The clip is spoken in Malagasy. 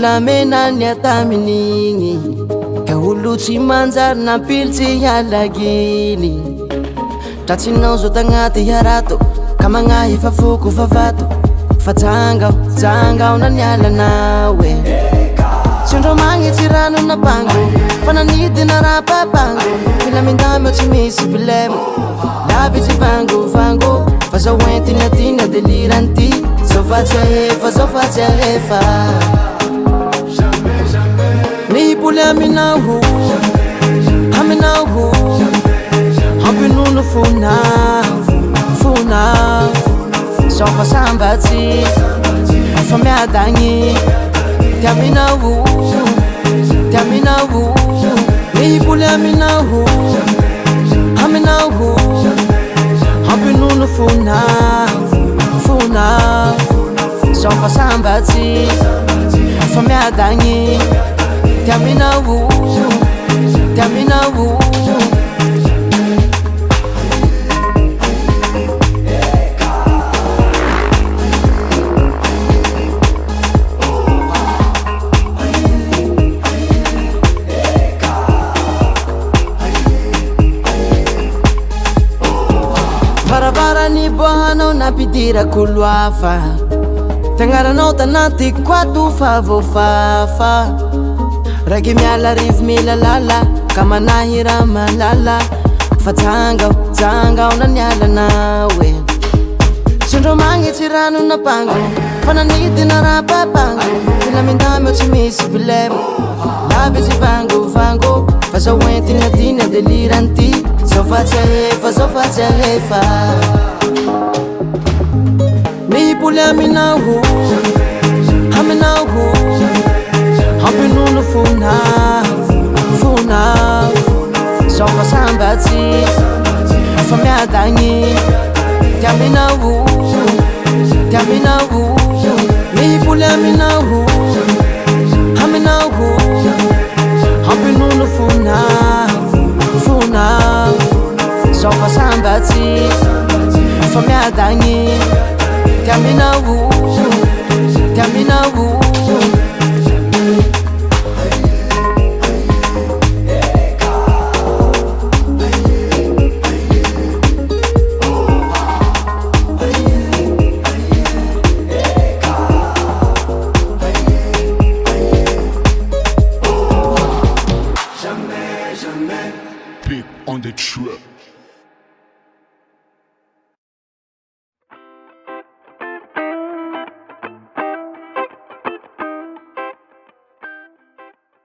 volamena ny atamin'igny ka olo tsy manjary nampilitsy hialaginy tratsinao zao tagnaty hiarato ka magnahy fa foko vavato fa jangao na nialanao e tsindro magnitsy rano napango fa nanidy na rapapango mila mindamo tsy misy bilemo lavitsy vango fa zao entina tina deliranty zao fatsy ahefa nihipoly aminaho hampinono fonao zao fa sambatsy fa miadagny tiaminaho nihipoly aminaho hampinono fonao zao fa sambatsy fa miadagny tiaminaho Varavara bohanao napidira koloafa tagnaranao tanaty kwato favofafa raiky miala rivo milalala ka manahy raha malala fa jangao na nialanao e tsindro magnitsy rano napango fa nanidy na rapapango mila mindamo tsy misy bilemo lavitsy vango fa zao entina tina deliranty zao fatsy ahefa nihipoly aminaho hampinono fonao zao fa sambatsy fa miadagny tiaminaho nihipoly aminaho hampinono fonao zao fa sambatsy fa miadagny tiaminaho Big on the track.